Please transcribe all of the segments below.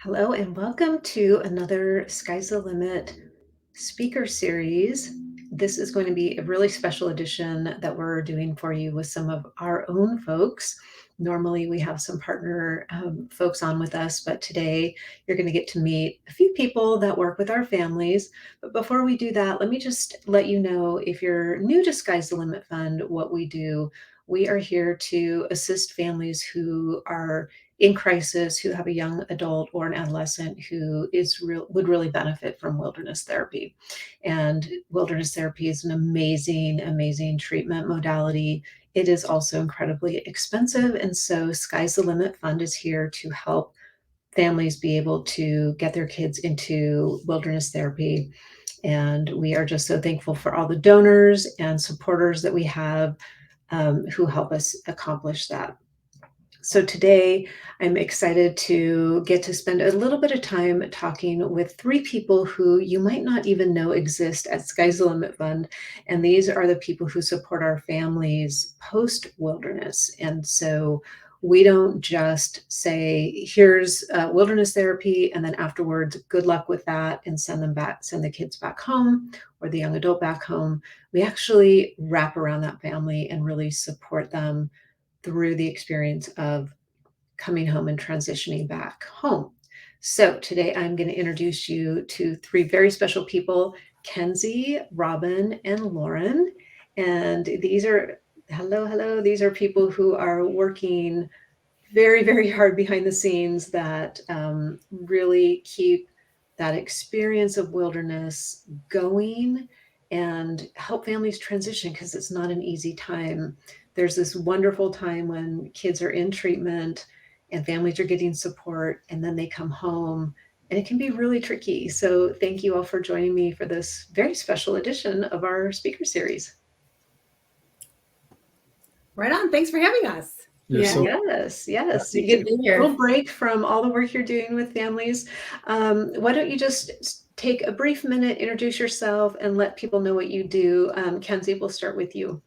Hello and welcome to another Sky's the Limit speaker series. This is going to be a really special edition that we're doing for you with some of our own folks. Normally we have some partner folks on with us, but today you're going to get to meet a few people that work with our families. But before we do that, let me just let you know, if you're new to Sky's the Limit Fund, what we do. We are here to assist families who are in crisis, who have a young adult or an adolescent who would really benefit from wilderness therapy. And wilderness therapy is an amazing treatment modality. It is also incredibly expensive. And so Sky's the Limit Fund is here to help families be able to get their kids into wilderness therapy. And we are just so thankful for all the donors and supporters that we have who help us accomplish that. So today I'm excited to get to spend a little bit of time talking with three people who you might not even know exist at Sky's the Limit Fund. And these are the people who support our families post-wilderness. And so we don't just say, here's wilderness therapy, and then afterwards, good luck with that, and send the kids back home or the young adult back home. We actually wrap around that family and really support them through the experience of coming home and transitioning back home. So today I'm going to introduce you to three very special people, Kenzie, Robin, and Lauren. And these are, hello, these are people who are working very hard behind the scenes that really keep that experience of wilderness going and help families transition, because it's not an easy time. There's this wonderful time when kids are in treatment and families are getting support, and then they come home and it can be really tricky. So thank you all for joining me for this very special edition of our speaker series. Right on. Thanks for having us. Yes. You get a little break from all the work you're doing with families. Why don't you just take a brief minute, introduce yourself, and let people know what you do. Kenzie, we'll start with you.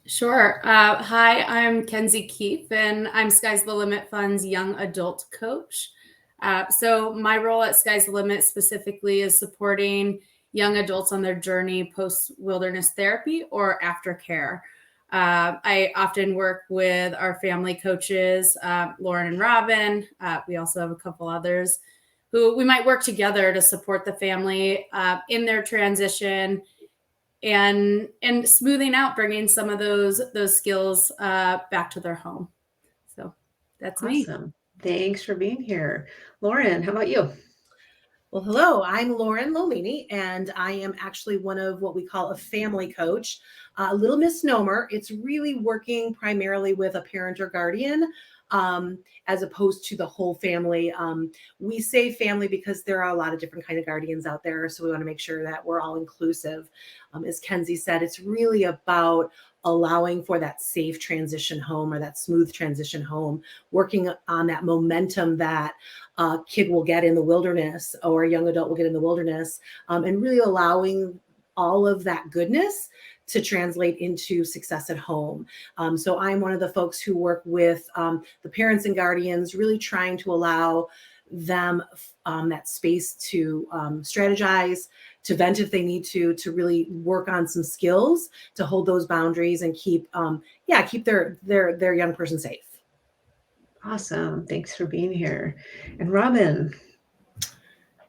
Sure. Hi, I'm Kenzie Keefe, and I'm Sky's the Limit Fund's young adult coach. So my role at Sky's the Limit specifically is supporting young adults on their journey post-wilderness therapy or aftercare. I often work with our family coaches, Lauren and Robin. We also have a couple others who we might work together to support the family in their transition and smoothing out, bringing some of those skills back to their home. So that's awesome. Me. Thanks for being here. Lauren, how about you? Well, hello, I'm Lauren Lollini, and I am actually one of what we call a family coach. A little misnomer. It's really working primarily with a parent or guardian, as opposed to the whole family. We say family because there are a lot of different kind of guardians out there. So we want to make sure that we're all inclusive. As Kenzie said, it's really about allowing for that safe transition home or that smooth transition home, working on that momentum that a kid will get in the wilderness or a young adult will get in the wilderness, and really allowing all of that goodness to translate into success at home. So I'm one of the folks who work with the parents and guardians, really trying to allow them that space to strategize, to vent if they need to really work on some skills to hold those boundaries and keep their young person safe. Awesome. Thanks for being here. And Robin.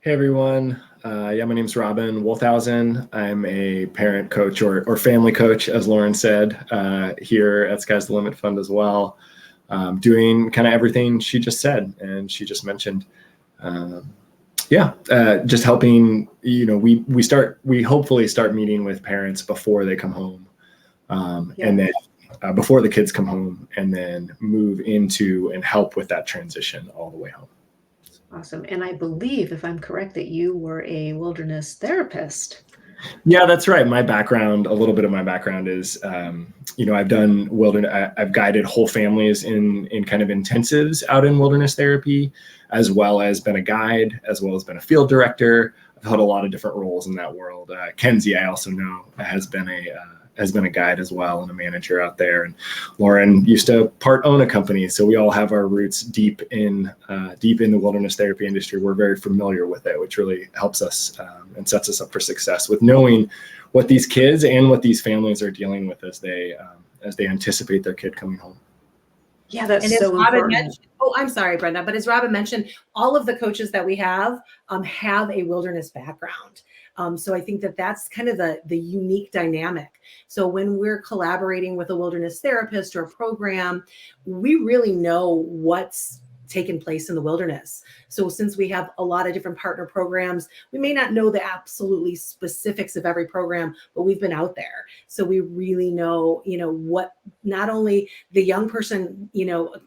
Hey, everyone. My name's Robin Wolthausen. I'm a parent coach or family coach, as Lauren said, here at Sky's the Limit Fund as well, doing kind of everything she just said and she just mentioned. Just helping, we hopefully start meeting with parents before they come home, and then before the kids come home, and then move into and help with that transition all the way home. Awesome. And I believe, if I'm correct, that you were a wilderness therapist. Yeah, that's right. A little bit of my background is, I've done I've guided whole families in kind of intensives out in wilderness therapy, as well as been a guide, as well as been a field director. I've held a lot of different roles in that world. Kenzie, I also know, has been has been a guide as well and a manager out there. And Lauren used to part own a company, so we all have our roots deep in the wilderness therapy industry. We're very familiar with it, which really helps us and sets us up for success with knowing what these kids and what these families are dealing with as they anticipate their kid coming home. Yeah, that's and as so Robin important. mentioned, I'm sorry, Brenda, but as Robin mentioned, all of the coaches that we have a wilderness background. So I think that that's kind of the unique dynamic. So when we're collaborating with a wilderness therapist or a program, we really know what's taken place in the wilderness. So since we have a lot of different partner programs, we may not know the absolutely specifics of every program, but we've been out there. So we really know, what not only the young person,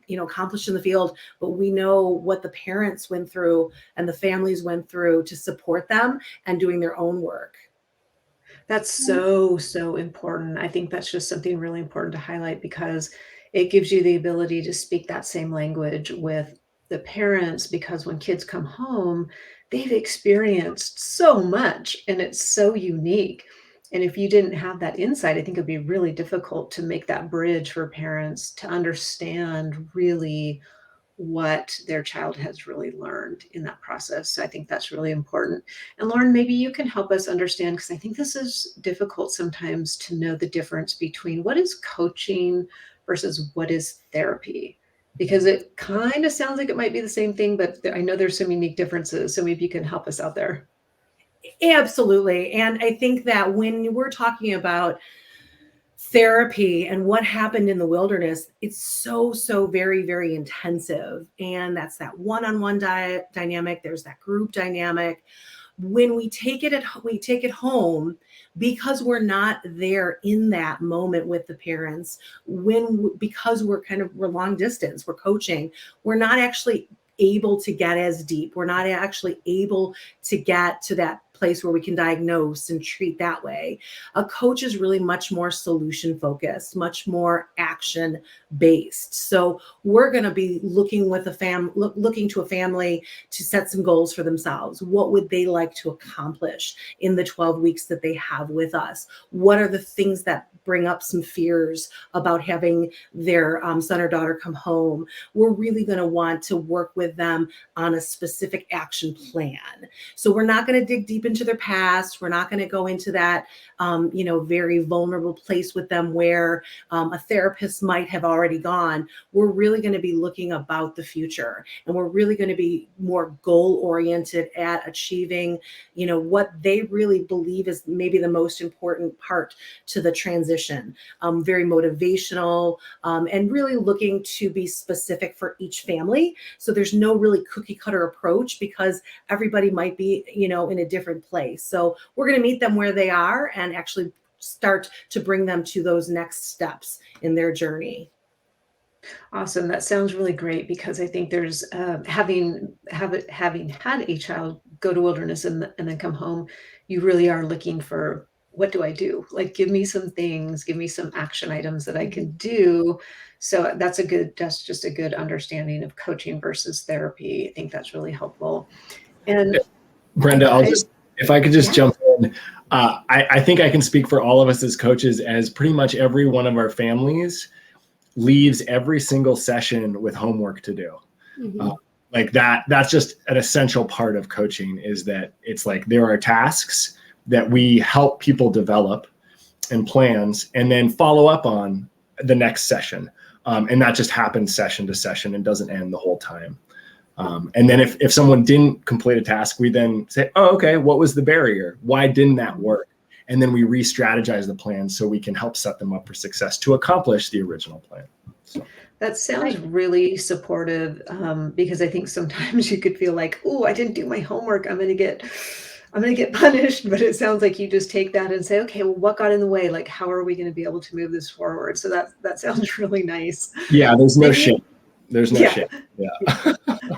accomplished in the field, but we know what the parents went through and the families went through to support them and doing their own work. That's so, so important. I think that's just something really important to highlight because it gives you the ability to speak that same language with the parents because when kids come home, they've experienced so much and it's so unique. And if you didn't have that insight, I think it'd be really difficult to make that bridge for parents to understand really what their child has really learned in that process. So I think that's really important. And Lauren, maybe you can help us understand, because I think this is difficult sometimes to know the difference between what is coaching versus what is therapy, because it kind of sounds like it might be the same thing, but I know there's some unique differences. So maybe you can help us out there. Absolutely. And I think that when we're talking about therapy and what happened in the wilderness, it's so very, very intensive. And that's that one-on-one dynamic. There's that group dynamic. When we take it home, because we're not there in that moment with the parents, because we're long distance, we're coaching, we're not actually able to get as deep. We're not actually able to get to that place where we can diagnose and treat that way. A coach is really much more solution focused, much more action based. So we're going to be looking to a family to set some goals for themselves. What would they like to accomplish in the 12 weeks that they have with us? What are the things that bring up some fears about having their son or daughter come home? We're really going to want to work with them on a specific action plan. So we're not going to dig deep into their past. We're not going to go into that, very vulnerable place with them where a therapist might have already gone. We're really going to be looking about the future, and we're really going to be more goal oriented at achieving, what they really believe is maybe the most important part to the transition. Very motivational, and really looking to be specific for each family. So there's no really cookie cutter approach because everybody might be, in a different place. So we're going to meet them where they are and actually start to bring them to those next steps in their journey. Awesome. That sounds really great because I think there's having had a child go to wilderness and then come home, you really are looking for, what do I do? Like, give me some things, give me some action items that I can do. So that's just a good understanding of coaching versus therapy. I think that's really helpful. And Brenda, if I could just jump in, I think I can speak for all of us as coaches, as pretty much every one of our families leaves every single session with homework to do. Mm-hmm. That's just an essential part of coaching, is that it's like there are tasks that we help people develop and plans and then follow up on the next session. And that just happens session to session and doesn't end the whole time. And then if someone didn't complete a task, we then say, oh, okay, what was the barrier? Why didn't that work? And then we re-strategize the plan so we can help set them up for success to accomplish the original plan. So. That sounds really supportive, because I think sometimes you could feel like, oh, I didn't do my homework, I'm gonna get punished. But it sounds like you just take that and say, okay, well, what got in the way? Like, how are we going to be able to move this forward? So that sounds really nice. Yeah, there's no shame. There's no shame. Yeah.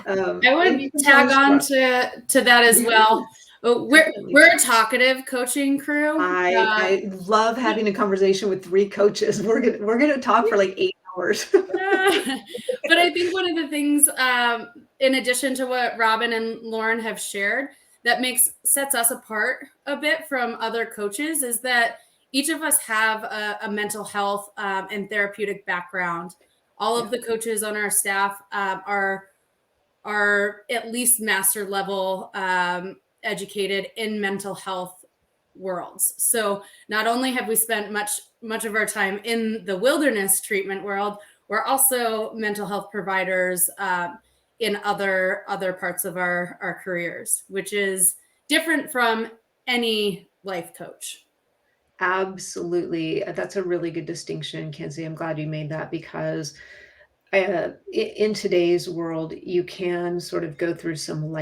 I would tag on to that as well. We're a talkative coaching crew. I love having a conversation with 3 coaches. We're gonna talk for like 8 hours. But I think one of the things, in addition to what Robin and Lauren have shared, that sets us apart a bit from other coaches is that each of us have a mental health and therapeutic background. All of the coaches on our staff are at least master level educated in mental health worlds. So not only have we spent much of our time in the wilderness treatment world, we're also mental health providers in other parts of our careers, which is different from any life coach. Absolutely. That's a really good distinction, Kenzie. I'm glad you made that because in today's world, you can sort of go through some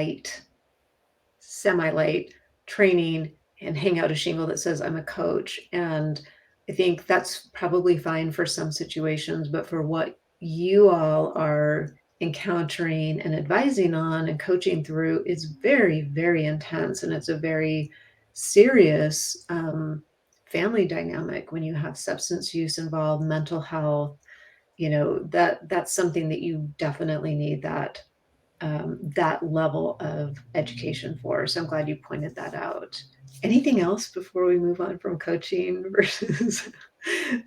semi-light training and hang out a shingle that says I'm a coach. And I think that's probably fine for some situations, but for what you all are encountering and advising on and coaching through is very, very intense. And it's a very serious family dynamic when you have substance use involved, mental health, that's something that you definitely need that level of education for. So I'm glad you pointed that out. Anything else before we move on from coaching versus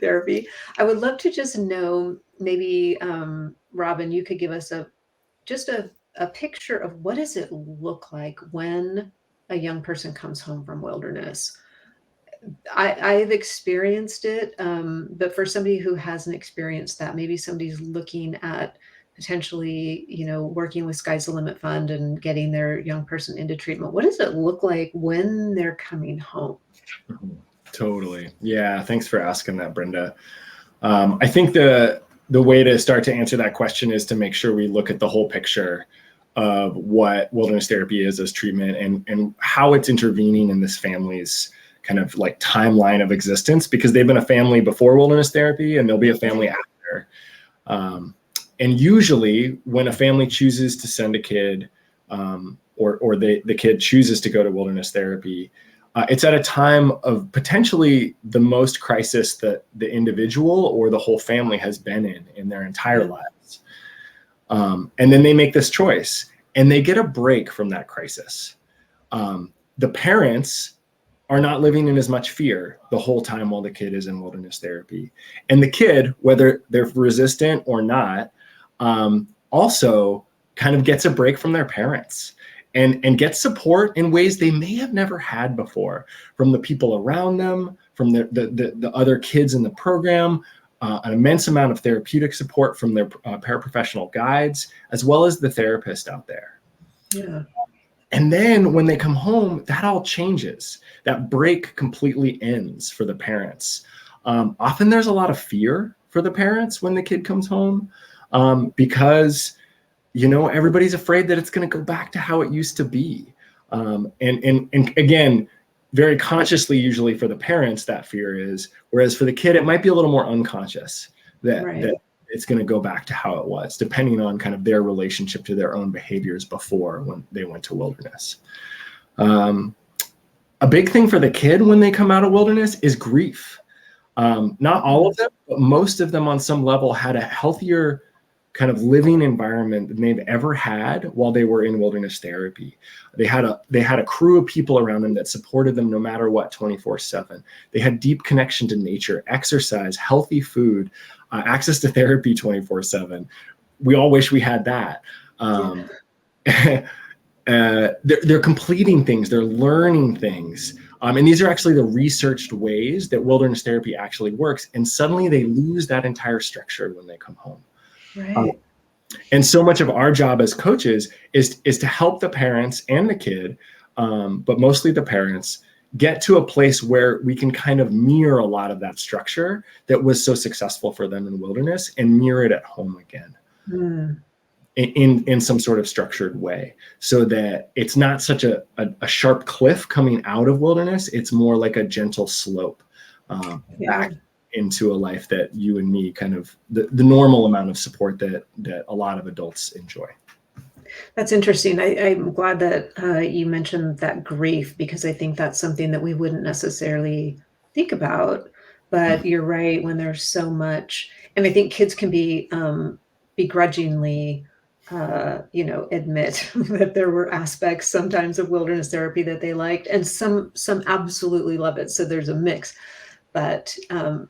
therapy? I would love to just know, maybe Robin, you could give us just a picture of what does it look like when a young person comes home from wilderness. I've experienced it, but for somebody who hasn't experienced that, maybe somebody's looking at potentially, working with Sky's the Limit Fund and getting their young person into treatment. What does it look like when they're coming home? Totally. Yeah. Thanks for asking that, Brenda. I think the way to start to answer that question is to make sure we look at the whole picture of what wilderness therapy is as treatment and how it's intervening in this family's kind of like timeline of existence, because they've been a family before wilderness therapy and they'll be a family after. And usually when a family chooses to send a kid or the kid chooses to go to wilderness therapy, it's at a time of potentially the most crisis that the individual or the whole family has been in their entire lives. And then they make this choice and they get a break from that crisis. The parents are not living in as much fear the whole time while the kid is in wilderness therapy. And the kid, whether they're resistant or not, also kind of gets a break from their parents and gets support in ways they may have never had before, from the people around them, from the other kids in the program, an immense amount of therapeutic support from their paraprofessional guides, as well as the therapist out there. Yeah. And then when they come home, that all changes. That break completely ends for the parents. Often there's a lot of fear for the parents when the kid comes home because, everybody's afraid that it's going to go back to how it used to be. And again, very consciously, usually for the parents, that fear is, whereas for the kid, it might be a little more unconscious that it's going to go back to how it was, depending on kind of their relationship to their own behaviors before when they went to wilderness. A big thing for the kid when they come out of wilderness is grief. Not all of them, but most of them on some level had a healthier kind of living environment than they've ever had while they were in wilderness therapy. They had a crew of people around them that supported them no matter what, 24/7. They had deep connection to nature, exercise, healthy food, access to therapy 24/7. We all wish we had that. They're completing things, they're learning things. And these are actually the researched ways that wilderness therapy actually works. And suddenly they lose that entire structure when they come home. Right. And so much of our job as coaches is to help the parents and the kid, but mostly the parents, get to a place where we can kind of mirror a lot of that structure that was so successful for them in wilderness and mirror it at home again. In some sort of structured way, so that it's not such a sharp cliff coming out of wilderness. It's more like a gentle slope back into a life that you and me kind of the normal amount of support that a lot of adults enjoy. That's interesting. I'm glad that you mentioned that grief, because I think that's something that we wouldn't necessarily think about. But you're right, when there's so much, and I think kids can be begrudgingly admit that there were aspects sometimes of wilderness therapy that they liked, and some absolutely love it. So there's a mix. But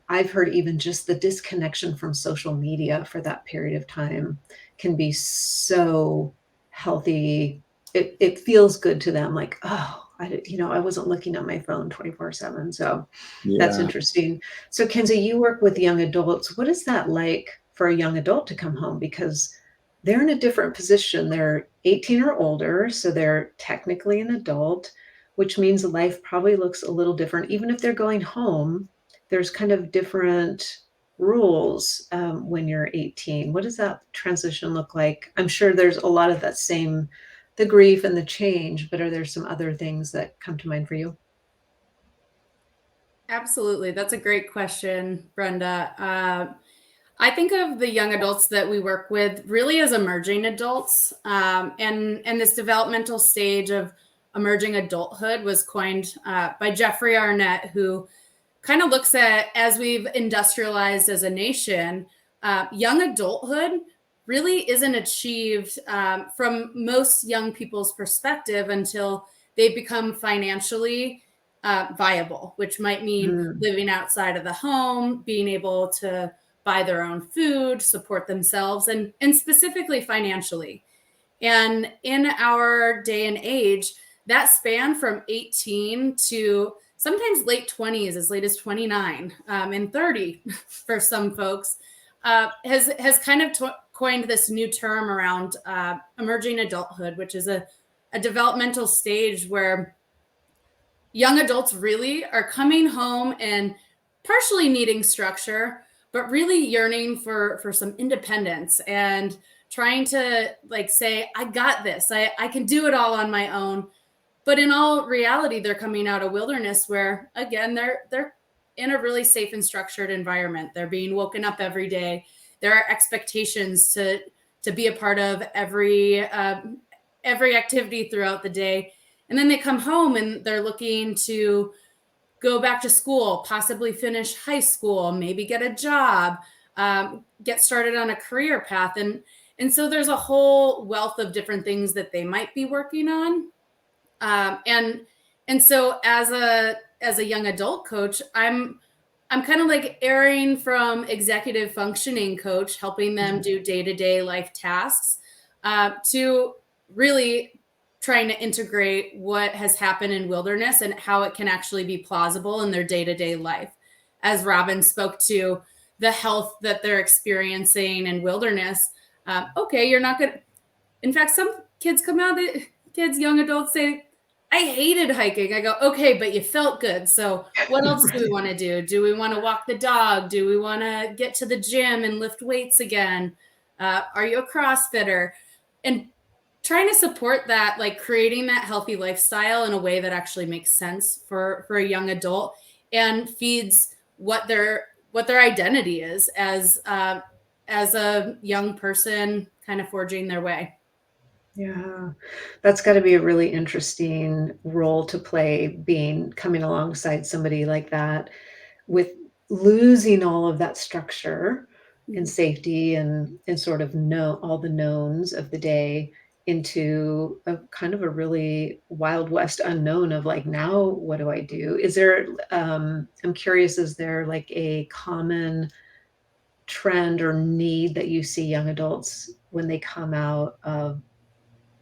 I've heard even just the disconnection from social media for that period of time can be so healthy. It feels good to them, like, oh, I wasn't looking at my phone 24/7. So that's Yeah. interesting. So Kenzie, you work with young adults. What is that like for a young adult to come home? Because they're in a different position. They're 18 or older, so they're technically an adult, which means life probably looks a little different. Even if they're going home, there's kind of different rules when you're 18. What does that transition look like? I'm sure there's a lot of that same, the grief and the change, but are there some other things that come to mind for you? Absolutely. That's a great question, Brenda. I think of the young adults that we work with really as emerging adults. And this developmental stage of emerging adulthood was coined by Jeffrey Arnett, who kind of looks at, as we've industrialized as a nation, young adulthood really isn't achieved from most young people's perspective until they become financially viable, which might mean Mm, living outside of the home, being able to buy their own food, support themselves, and specifically financially. And in our day and age, that span from 18 to sometimes late 20s, as late as 29 and 30 for some folks, has kind of coined this new term around emerging adulthood, which is a developmental stage where young adults really are coming home and partially needing structure, but really yearning for some independence and trying to like say, I got this, I can do it all on my own. But in all reality, they're coming out of wilderness where again, they're in a really safe and structured environment. They're being woken up every day. There are expectations to be a part of every activity throughout the day. And then they come home and they're looking to go back to school, possibly finish high school, maybe get a job, get started on a career path. And so there's a whole wealth of different things that they might be working on. Um, and and so as a young adult coach, I'm kind of like erring from executive functioning coach, helping them mhm. do day-to-day life tasks, to really trying to integrate what has happened in wilderness and how it can actually be plausible in their day-to-day life. As Robin spoke to the health that they're experiencing in wilderness. Okay, you're not going. In fact, some kids come out. Kids, young adults say, I hated hiking. I go, okay, but you felt good. So what else do we Right. want to do? Do we want to walk the dog? Do we want to get to the gym and lift weights again? Are you a CrossFitter? And trying to support that, like creating that healthy lifestyle in a way that actually makes sense for a young adult and feeds what their identity is as a young person kind of forging their way. Yeah, that's gotta be a really interesting role to play being coming alongside somebody like that with losing all of that structure and Mhm. safety and sort of know all the knowns of the day into a kind of a really Wild West unknown of like, now what do I do? Is there, I'm curious, is there like a common trend or need that you see young adults when they come out of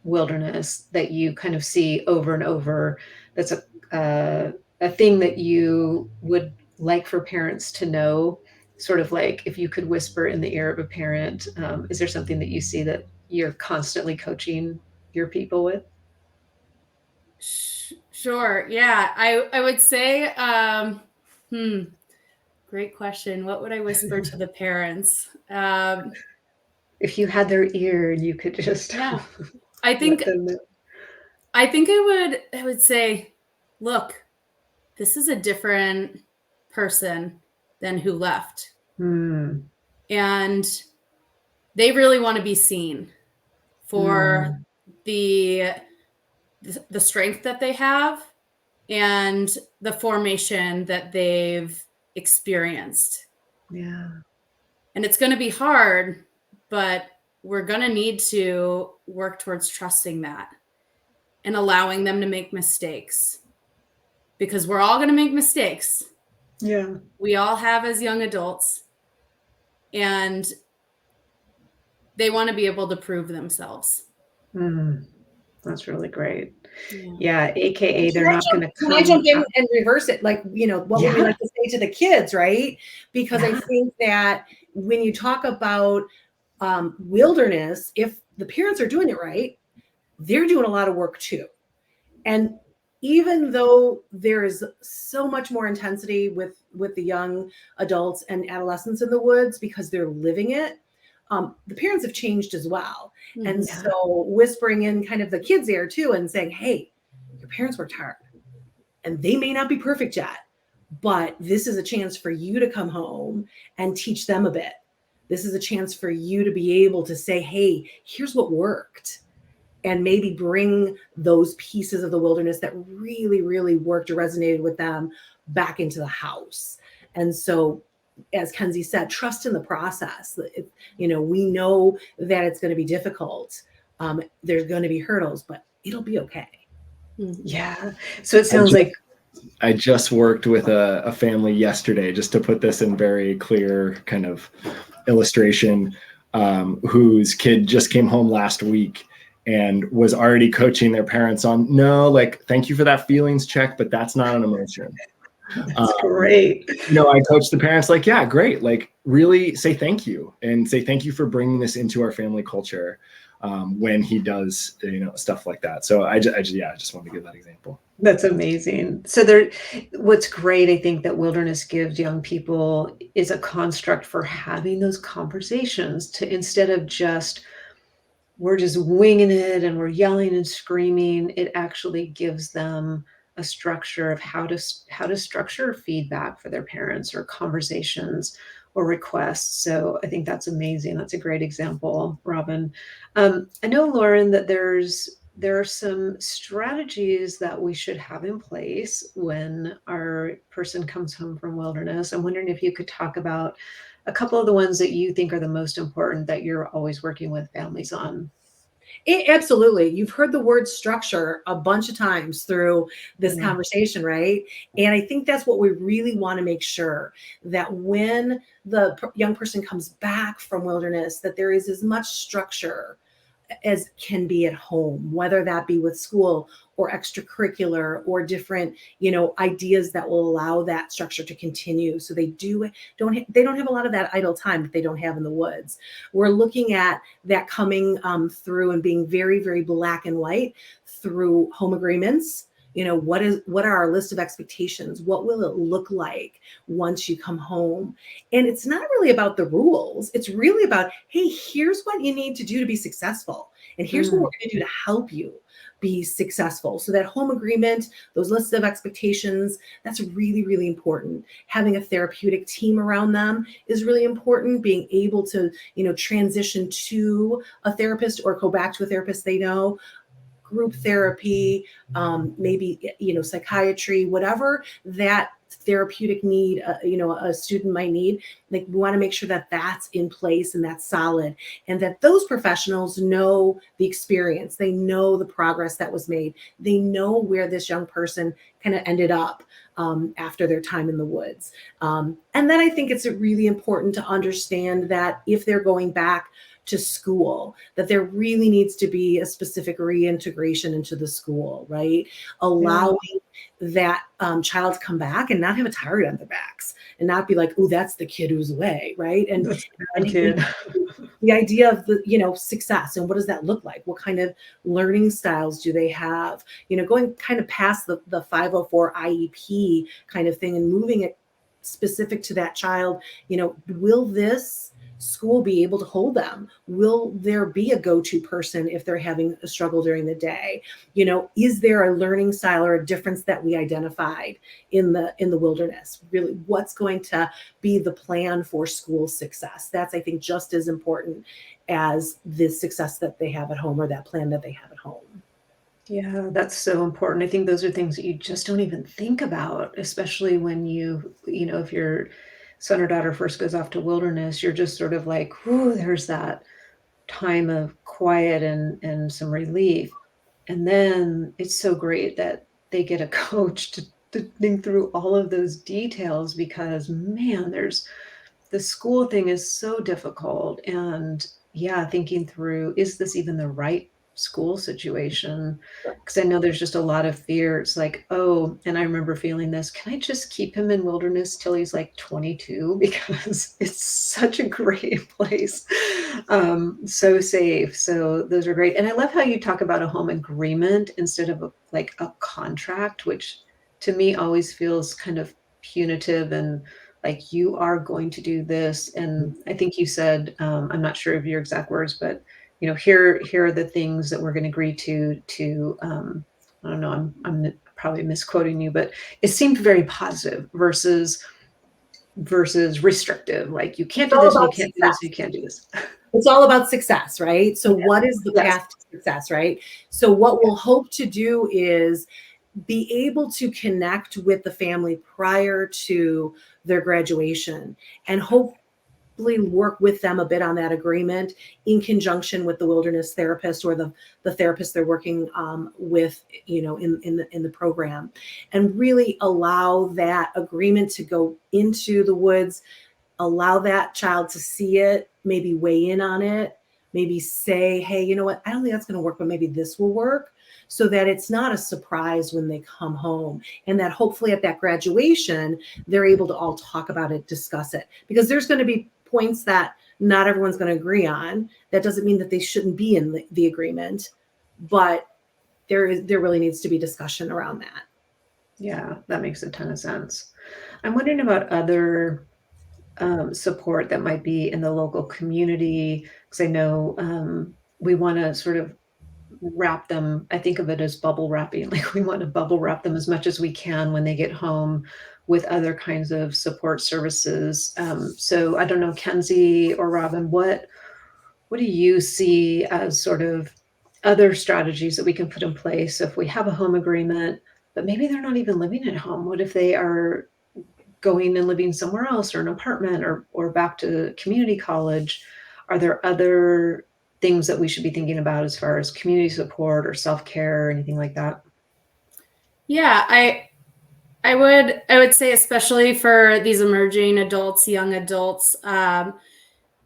wilderness that you kind of see over and over, that's a thing that you would like for parents to know, sort of like if you could whisper in the ear of a parent, is there something that you see that you're constantly coaching your people with? Sure. Yeah. I would say, hmm, great question. What would I whisper to the parents? If you had their ear, you could just Yeah. I think let them know. I would say, look, this is a different person than who left. Hmm. And they really want to be seen for Hmm. the the strength that they have and the formation that they've experienced. Yeah. And it's going to be hard, but we're going to need to work towards trusting that and allowing them to make mistakes because we're all going to make mistakes. Yeah. We all have as young adults, and they want to be able to prove themselves. That's really great. Yeah. Yeah, AKA they're not going to Can I come jump in out. and reverse it? Like, what would we Yeah. like to say to the kids, right? Because I Yeah. think that when you talk about wilderness, if the parents are doing it right, they're doing a lot of work too. And even though there is so much more intensity with the young adults and adolescents in the woods because they're living it, the parents have changed as well. And Mhm. so whispering in kind of the kids' ear too and saying, hey, your parents worked hard and they may not be perfect yet, but this is a chance for you to come home and teach them a bit. This is a chance for you to be able to say, hey, here's what worked, and maybe bring those pieces of the wilderness that really, really worked or resonated with them back into the house. And so, as Kenzie said, trust in the process. We know that it's going to be difficult. There's going to be hurdles, but it'll be okay. Yeah. So it sounds like I just worked with a family yesterday, just to put this in very clear kind of illustration, whose kid just came home last week and was already coaching their parents on, no, like, thank you for that feelings check, but that's not an emotion. that's great. I coach the parents like, yeah, great. Like, really say thank you and say thank you for bringing this into our family culture when he does, stuff like that. So I just wanted to give that example. That's amazing. So what's great, I think, that wilderness gives young people is a construct for having those conversations, to instead of we're just winging it and we're yelling and screaming, it actually gives them a structure of how to structure feedback for their parents or conversations or requests. So I think that's amazing. That's a great example, Robin. I know, Lauren, that there are some strategies that we should have in place when our person comes home from wilderness. I'm wondering if you could talk about a couple of the ones that you think are the most important that you're always working with families on. Absolutely. You've heard the word structure a bunch of times through this conversation, right? And I think that's what we really want to make sure, that when the young person comes back from wilderness, that there is as much structure as can be at home, whether that be with school or extracurricular or different, ideas that will allow that structure to continue. So they don't have a lot of that idle time that they don't have in the woods. We're looking at that coming through and being very, very black and white through home agreements. What are our list of expectations? What will it look like once you come home? And it's not really about the rules. It's really about, hey, here's what you need to do to be successful. And here's what we're going to do to help you be successful. So that home agreement, those lists of expectations, that's really, really important. Having a therapeutic team around them is really important. Being able to, transition to a therapist or go back to a therapist they know, group therapy, maybe, psychiatry, whatever that therapeutic need, a student might need. Like, we want to make sure that that's in place and that's solid, and that those professionals know the experience. They know the progress that was made. They know where this young person kind of ended up after their time in the woods. And then I think it's really important to understand that if they're going back to school, that there really needs to be a specific reintegration into the school, right? Allowing that child to come back and not have a target on their backs and not be like, oh, that's the kid who's away, right? And the idea of the, success, and what does that look like? What kind of learning styles do they have? Going kind of past the 504 IEP kind of thing and moving it specific to that child. Will this school be able to hold them? Will there be a go-to person if they're having a struggle during the day? Is there a learning style or a difference that we identified in the wilderness? Really, what's going to be the plan for school success? That's, I think, just as important as the success that they have at home or that plan that they have at home. Yeah, that's so important. I think those are things that you just don't even think about, especially when if your son or daughter first goes off to wilderness, you're just sort of like, whoo, there's that time of quiet and some relief. And then it's so great that they get a coach to think through all of those details because, man, the school thing is so difficult. And yeah, thinking through, is this even the right school situation? Because I know there's just a lot of fear. It's like, oh, and I remember feeling this, can I just keep him in wilderness till he's like 22? Because it's such a great place. So safe. So those are great. And I love how you talk about a home agreement instead of like a contract, which to me always feels kind of punitive and like you are going to do this. And I think you said, I'm not sure of your exact words, but here are the things that we're going to agree to I don't know, I'm probably misquoting you, but it seemed very positive versus restrictive, like you can't It's do all this and you about can't do this success. and you can't do this. It's all about success, right? So what is the Yes. path to success, right? So what we'll hope to do is be able to connect with the family prior to their graduation and hopefully work with them a bit on that agreement in conjunction with the wilderness therapist or the therapist they're working with, in the program, and really allow that agreement to go into the woods, allow that child to see it, maybe weigh in on it, maybe say, hey, you know what, I don't think that's going to work, but maybe this will work, so that it's not a surprise when they come home, and that hopefully at that graduation, they're able to all talk about it, discuss it, because there's going to be points that not everyone's going to agree on. That doesn't mean that they shouldn't be in the agreement, but there really needs to be discussion around that. Yeah, that makes a ton of sense. I'm wondering about other support that might be in the local community, because I know we want to sort of wrap them. I think of it as bubble wrapping. Like we want to bubble wrap them as much as we can when they get home with other kinds of support services. So I don't know, Kenzie or Robin, what do you see as sort of other strategies that we can put in place if we have a home agreement, but maybe they're not even living at home? What if they are going and living somewhere else or an apartment or back to community college? Are there other things that we should be thinking about as far as community support or self-care or anything like that? Yeah, I would say, especially for these emerging adults, young adults,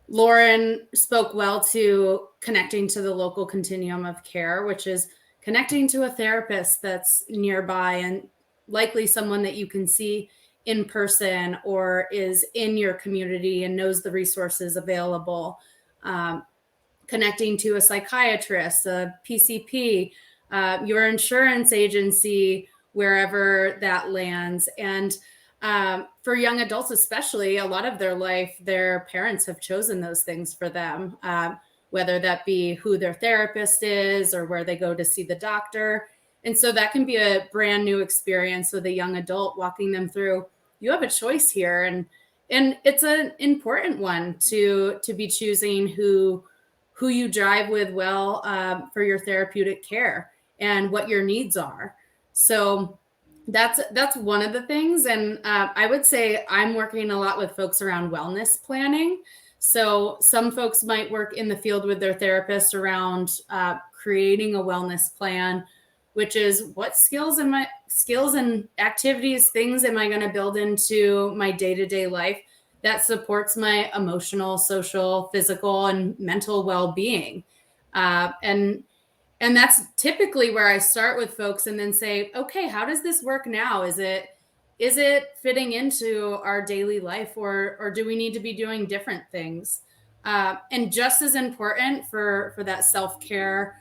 Lauren spoke well to connecting to the local continuum of care, which is connecting to a therapist that's nearby and likely someone that you can see in person or is in your community and knows the resources available. Connecting to a psychiatrist, a PCP, your insurance agency, wherever that lands. And for young adults, especially, a lot of their life, their parents have chosen those things for them, whether that be who their therapist is or where they go to see the doctor. And so that can be a brand new experience with a young adult, walking them through, you have a choice here. And it's an important one to be choosing who you drive with well for your therapeutic care and what your needs are. So that's one of the things. And I would say I'm working a lot with folks around wellness planning. So some folks might work in the field with their therapist around creating a wellness plan, which is what skills and activities, things am I going to build into my day-to-day life that supports my emotional, social, physical, and mental well-being. And that's typically where I start with folks and then say, okay, how does this work now? Is it fitting into our daily life, or do we need to be doing different things? And just as important for that self-care,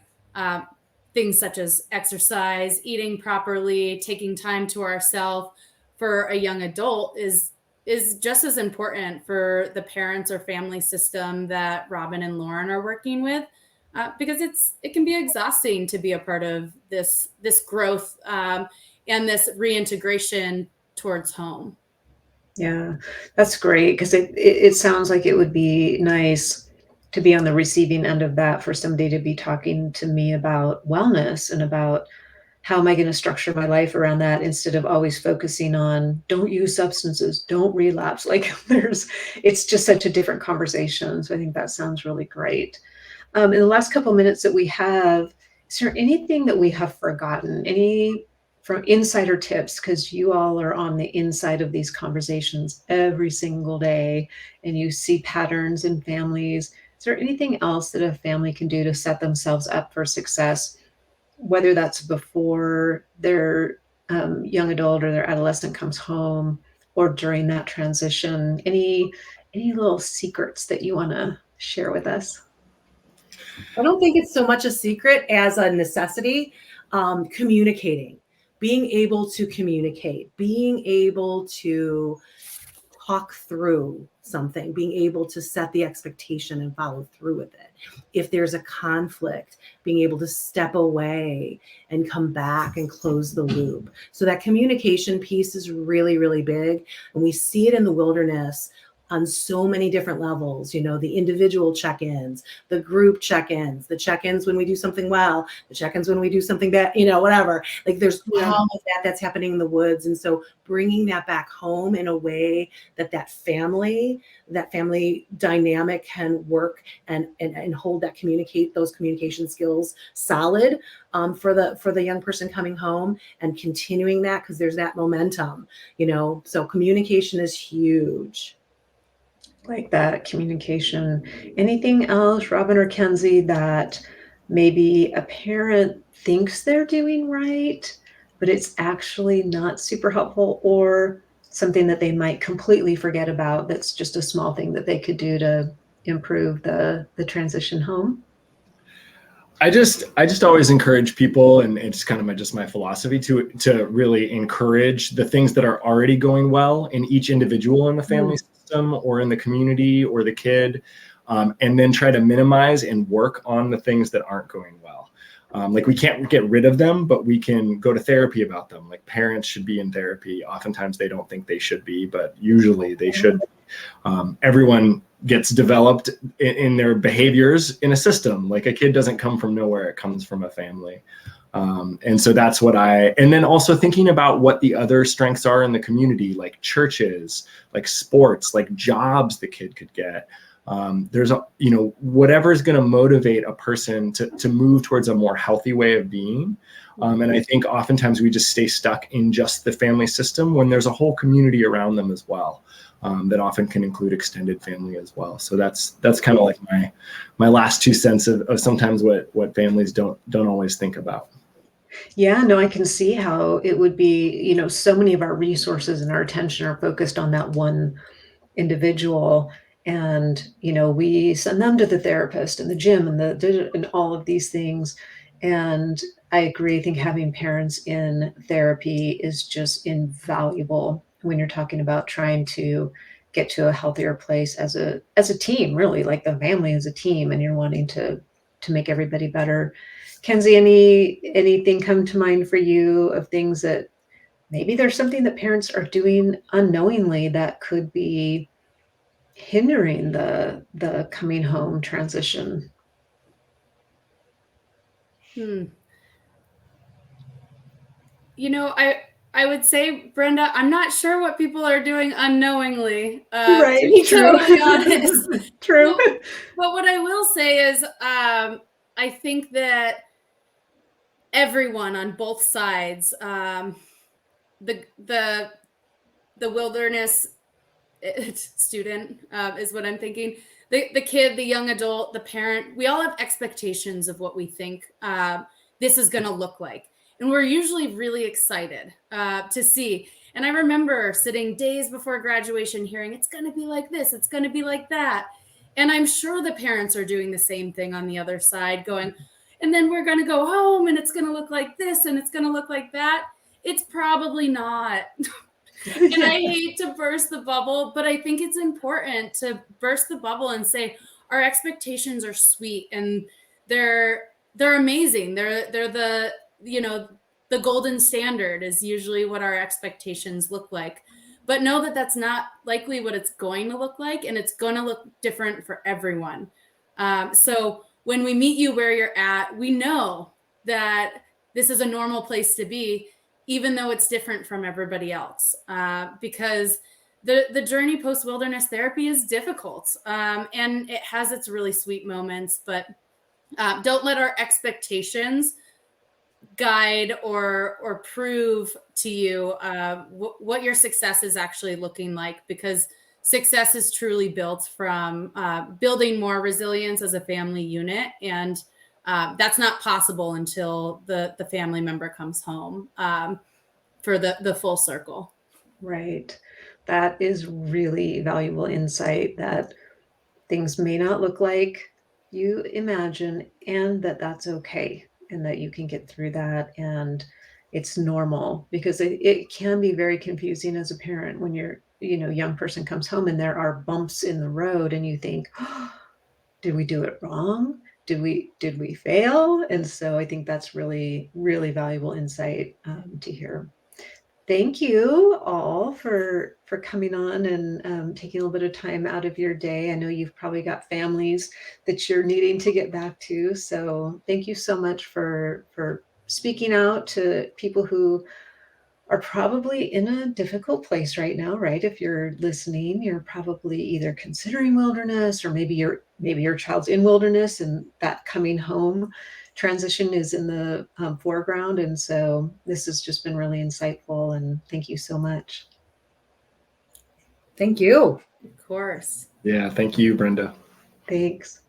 things such as exercise, eating properly, taking time to ourselves for a young adult is just as important for the parents or family system that Robin and Lauren are working with, because it can be exhausting to be a part of this growth and this reintegration towards home. Yeah, that's great because it sounds like it would be nice to be on the receiving end of that, for somebody to be talking to me about wellness and about how am I going to structure my life around that, instead of always focusing on don't use substances, don't relapse. Like it's just such a different conversation. So I think that sounds really great. In the last couple minutes that we have, is there anything that we have forgotten? Any from insider tips, because you all are on the inside of these conversations every single day and you see patterns in families. Is there anything else that a family can do to set themselves up for success, whether that's before their young adult or their adolescent comes home or during that transition? Any little secrets that you want to share with us? I don't think it's so much a secret as a necessity. Communicating, being able to communicate, being able to talk through something, being able to set the expectation and follow through with it. If there's a conflict, being able to step away and come back and close the loop. So that communication piece is really, really big. And we see it in the wilderness on so many different levels, you know, the individual check-ins, the group check-ins, the check-ins when we do something well, the check-ins when we do something bad, you know, whatever. Like there's all of that that's happening in the woods. And so bringing that back home in a way that family dynamic can work and hold that those communication skills solid for the young person coming home, and continuing that, because there's that momentum, you know. So communication is huge. Like that communication. Anything else, Robin or Kenzie, that maybe a parent thinks they're doing right, but it's actually not super helpful, or something that they might completely forget about that's just a small thing that they could do to improve the transition home? I just always encourage people, and it's kind of my philosophy to really encourage the things that are already going well in each individual in the family system or in the community or the kid, and then try to minimize and work on the things that aren't going well. Like we can't get rid of them, but we can go to therapy about them. Like parents should be in therapy. Oftentimes they don't think they should be, but usually they should. Everyone gets developed in their behaviors in a system. Like a kid doesn't come from nowhere, it comes from a family. And so that's what and then also thinking about what the other strengths are in the community, like churches, like sports, like jobs the kid could get. There's whatever is going to motivate a person to move towards a more healthy way of being. And I think oftentimes we just stay stuck in just the family system when there's a whole community around them as well. That often can include extended family as well. So that's kind of like my last 2 cents of sometimes what families don't always think about. Yeah, no, I can see how it would be, so many of our resources and our attention are focused on that one individual. And, we send them to the therapist and the gym and all of these things. And I agree. I think having parents in therapy is just invaluable when you're talking about trying to get to a healthier place as a team, really, like the family as a team, and you're wanting to make everybody better. Kenzie, anything come to mind for you of things that maybe there's something that parents are doing unknowingly that could be hindering the coming home transition? I would say, Brenda, I'm not sure what people are doing unknowingly, Right. to be True. totally honest. True. But what I will say is, I think that everyone on both sides, the wilderness student is what I'm thinking. The kid, the young adult, the parent, we all have expectations of what we think this is going to look like. And we're usually really excited to see. And I remember sitting days before graduation hearing, it's going to be like this, it's going to be like that. And I'm sure the parents are doing the same thing on the other side, going, and then we're going to go home and it's going to look like this and it's going to look like that. It's probably not. And I hate to burst the bubble, but I think it's important to burst the bubble and say our expectations are sweet and they're amazing. They're the the golden standard is usually what our expectations look like. But know that that's not likely what it's going to look like, and it's going to look different for everyone. So when we meet you where you're at, we know that this is a normal place to be, even though it's different from everybody else, because the journey post-wilderness therapy is difficult, and it has its really sweet moments, but don't let our expectations guide or prove to you what your success is actually looking like, because success is truly built from building more resilience as a family unit, and that's not possible until the family member comes home for the full circle. Right. That is really valuable insight, that things may not look like you imagine, and that that's okay, and that you can get through that, and it's normal, because it can be very confusing as a parent when your young person comes home and there are bumps in the road and you think, oh, did we do it wrong? Did we fail? And so I think that's really, really valuable insight to hear. Thank you all for coming on and taking a little bit of time out of your day. I know you've probably got families that you're needing to get back to. So thank you so much for speaking out to people who are probably in a difficult place right now, right? If you're listening, you're probably either considering wilderness, or maybe your child's in wilderness and that coming home transition is in the foreground. And so this has just been really insightful, and thank you so much. Thank you. Of course. Yeah, thank you, Brenda. Thanks.